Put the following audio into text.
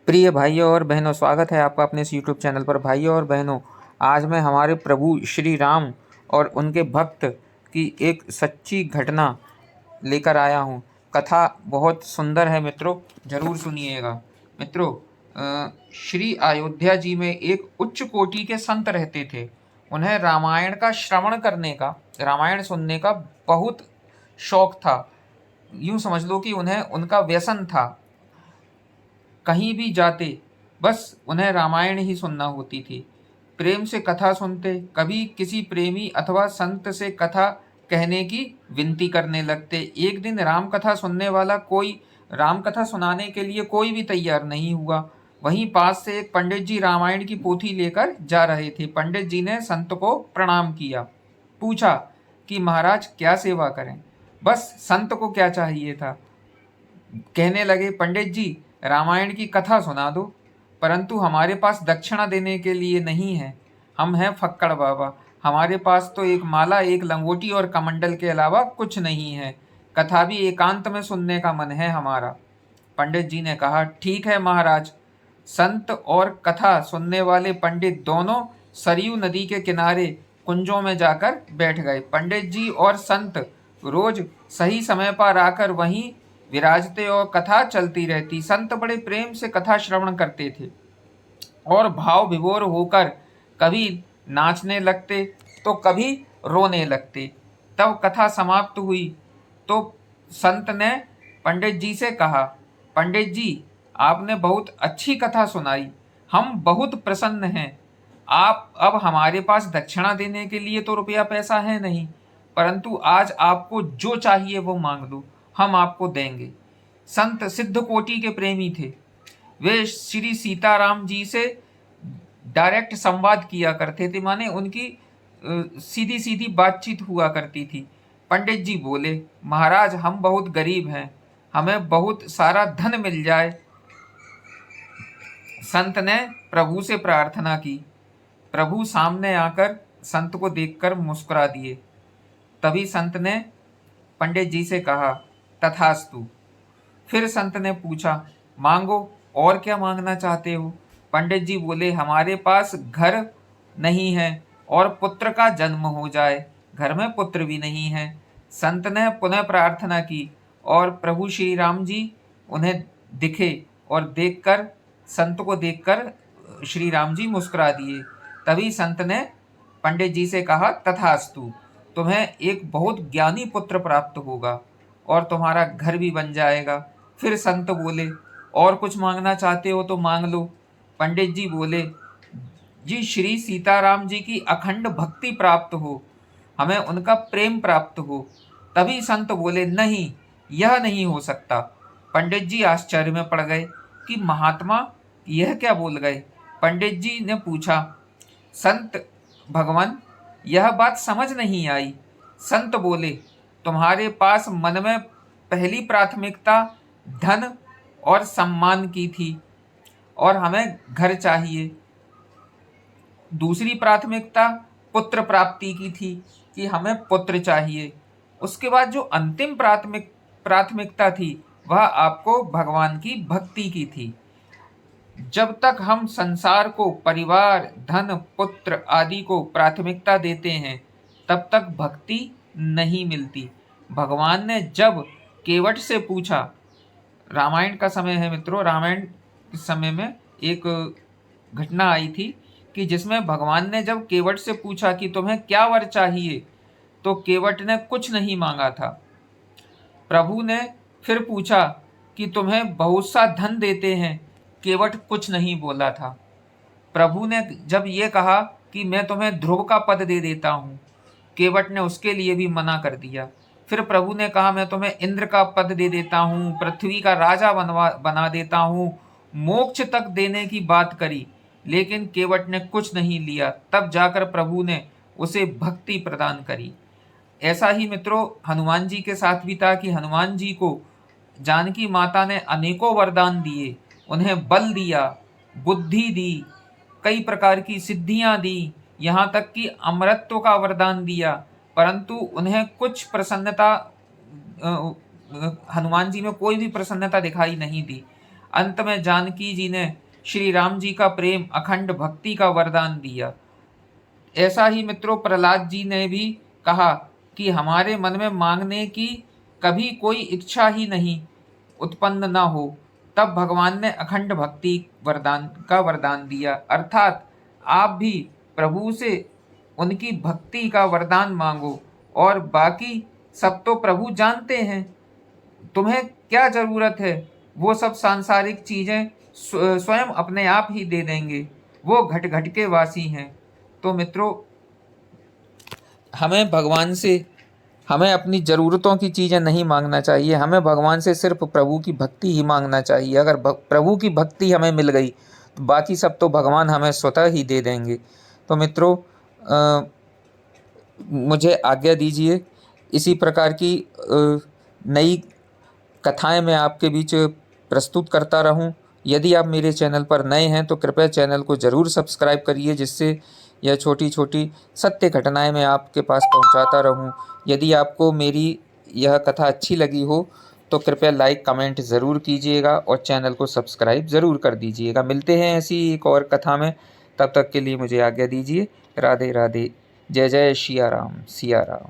प्रिय भाइयों और बहनों, स्वागत है आपका अपने इस यूट्यूब चैनल पर। भाइयों और बहनों, आज मैं हमारे प्रभु श्री राम और उनके भक्त की एक सच्ची घटना लेकर आया हूँ। कथा बहुत सुंदर है मित्रों, ज़रूर सुनिएगा। मित्रों, श्री अयोध्या जी में एक उच्च कोटि के संत रहते थे। उन्हें रामायण का श्रवण करने का, रामायण सुनने का बहुत शौक था। यूँ समझ लो कि उन्हें उनका व्यसन था। कहीं भी जाते बस उन्हें रामायण ही सुनना होती थी। प्रेम से कथा सुनते, कभी किसी प्रेमी अथवा संत से कथा कहने की विनती करने लगते। एक दिन राम कथा सुनने वाला कोई राम कथा सुनाने के लिए कोई भी तैयार नहीं हुआ। वहीं पास से एक पंडित जी रामायण की पोथी लेकर जा रहे थे। पंडित जी ने संत को प्रणाम किया, पूछा कि महाराज क्या सेवा करें। बस संत को क्या चाहिए था। कहने लगे, पंडित जी रामायण की कथा सुना दो, परंतु हमारे पास दक्षिणा देने के लिए नहीं है। हम हैं फक्कड़ बाबा, हमारे पास तो एक माला, एक लंगोटी और कमंडल के अलावा कुछ नहीं है। कथा भी एकांत में सुनने का मन है हमारा। पंडित जी ने कहा, ठीक है महाराज। संत और कथा सुनने वाले पंडित दोनों सरयू नदी के किनारे कुंजों में जाकर बैठ गए। पंडित जी और संत रोज सही समय पर आकर वहीं विराजते और कथा चलती रहती। संत बड़े प्रेम से कथा श्रवण करते थे और भाव विभोर होकर कभी नाचने लगते तो कभी रोने लगते। तब कथा समाप्त हुई तो संत ने पंडित जी से कहा, पंडित जी आपने बहुत अच्छी कथा सुनाई, हम बहुत प्रसन्न हैं। आप अब हमारे पास दक्षिणा देने के लिए तो रुपया पैसा है नहीं, परंतु आज आपको जो चाहिए वो मांग लो, हम आपको देंगे। संत सिद्ध कोटि के प्रेमी थे। वे श्री सीताराम जी से डायरेक्ट संवाद किया करते थे, माने उनकी सीधी सीधी बातचीत हुआ करती थी। पंडित जी बोले, महाराज हम बहुत गरीब हैं, हमें बहुत सारा धन मिल जाए। संत ने प्रभु से प्रार्थना की। प्रभु सामने आकर संत को देखकर मुस्कुरा दिए। तभी संत ने पंडित जी से कहा, तथास्तु। फिर संत ने पूछा, मांगो, और क्या मांगना चाहते हो। पंडित जी बोले, हमारे पास घर नहीं है और पुत्र का जन्म हो जाए, घर में पुत्र भी नहीं है। संत ने पुनः प्रार्थना की और प्रभु श्री राम जी उन्हें दिखे और देखकर, संत को देखकर श्री राम जी मुस्कुरा दिए। तभी संत ने पंडित जी से कहा, तथास्तु, तुम्हें एक बहुत ज्ञानी पुत्र प्राप्त होगा और तुम्हारा घर भी बन जाएगा। फिर संत बोले, और कुछ मांगना चाहते हो तो मांग लो। पंडित जी बोले, जी श्री सीताराम जी की अखंड भक्ति प्राप्त हो, हमें उनका प्रेम प्राप्त हो। तभी संत बोले, नहीं, यह नहीं हो सकता। पंडित जी आश्चर्य में पड़ गए कि महात्मा यह क्या बोल गए। पंडित जी ने पूछा, संत भगवान यह बात समझ नहीं आई। संत बोले, तुम्हारे पास मन में पहली प्राथमिकता धन और सम्मान की थी और हमें घर चाहिए। दूसरी प्राथमिकता पुत्र प्राप्ति की थी कि हमें पुत्र चाहिए। उसके बाद जो अंतिम प्राथमिकता थी वह आपको भगवान की भक्ति की थी। जब तक हम संसार को, परिवार, धन, पुत्र आदि को प्राथमिकता देते हैं तब तक भक्ति नहीं मिलती। भगवान ने जब केवट से पूछा, रामायण का समय है मित्रों, रामायण के समय में एक घटना आई थी कि जिसमें भगवान ने जब केवट से पूछा कि तुम्हें क्या वर चाहिए, तो केवट ने कुछ नहीं मांगा था। प्रभु ने फिर पूछा कि तुम्हें बहुत सा धन देते हैं, केवट कुछ नहीं बोला था। प्रभु ने जब ये कहा कि मैं तुम्हें ध्रुव का पद दे देता हूँ, केवट ने उसके लिए भी मना कर दिया। फिर प्रभु ने कहा, मैं तुम्हें इंद्र का पद दे देता हूँ, पृथ्वी का राजा बना देता हूँ, मोक्ष तक देने की बात करी, लेकिन केवट ने कुछ नहीं लिया। तब जाकर प्रभु ने उसे भक्ति प्रदान करी। ऐसा ही मित्रों हनुमान जी के साथ भी था कि हनुमान जी को जानकी माता ने अनेकों वरदान दिए, उन्हें बल दिया, बुद्धि दी, कई प्रकार की सिद्धियां दी, यहाँ तक कि अमरत्व का वरदान दिया, परंतु उन्हें कुछ प्रसन्नता, हनुमान जी में कोई भी प्रसन्नता दिखाई नहीं दी। अंत में जानकी जी ने श्री राम जी का प्रेम, अखंड भक्ति का वरदान दिया। ऐसा ही मित्रों प्रहलाद जी ने भी कहा कि हमारे मन में मांगने की कभी कोई इच्छा ही नहीं उत्पन्न न हो, तब भगवान ने अखंड भक्ति वरदान दिया। अर्थात आप भी प्रभु से उनकी भक्ति का वरदान मांगो, और बाकी सब तो प्रभु जानते हैं। तुम्हें क्या जरूरत है, वो सब सांसारिक चीजें स्वयं अपने आप ही दे देंगे, वो घट घट के वासी हैं। तो मित्रों, हमें अपनी ज़रूरतों की चीज़ें नहीं मांगना चाहिए, हमें भगवान से सिर्फ प्रभु की भक्ति ही मांगना चाहिए। अगर प्रभु की भक्ति हमें मिल गई तो बाकी सब तो भगवान हमें स्वतः ही दे देंगे। तो मित्रों, मुझे आज्ञा दीजिए, इसी प्रकार की नई कथाएं मैं आपके बीच प्रस्तुत करता रहूं। यदि आप मेरे चैनल पर नए हैं तो कृपया चैनल को ज़रूर सब्सक्राइब करिए, जिससे यह छोटी छोटी सत्य घटनाएं मैं आपके पास पहुंचाता रहूं। यदि आपको मेरी यह कथा अच्छी लगी हो तो कृपया लाइक कमेंट ज़रूर कीजिएगा और चैनल को सब्सक्राइब ज़रूर कर दीजिएगा। मिलते हैं ऐसी एक और कथा में, तब तक के लिए मुझे आज्ञा दीजिए। राधे राधे। जय जय सिया राम, सिया राम।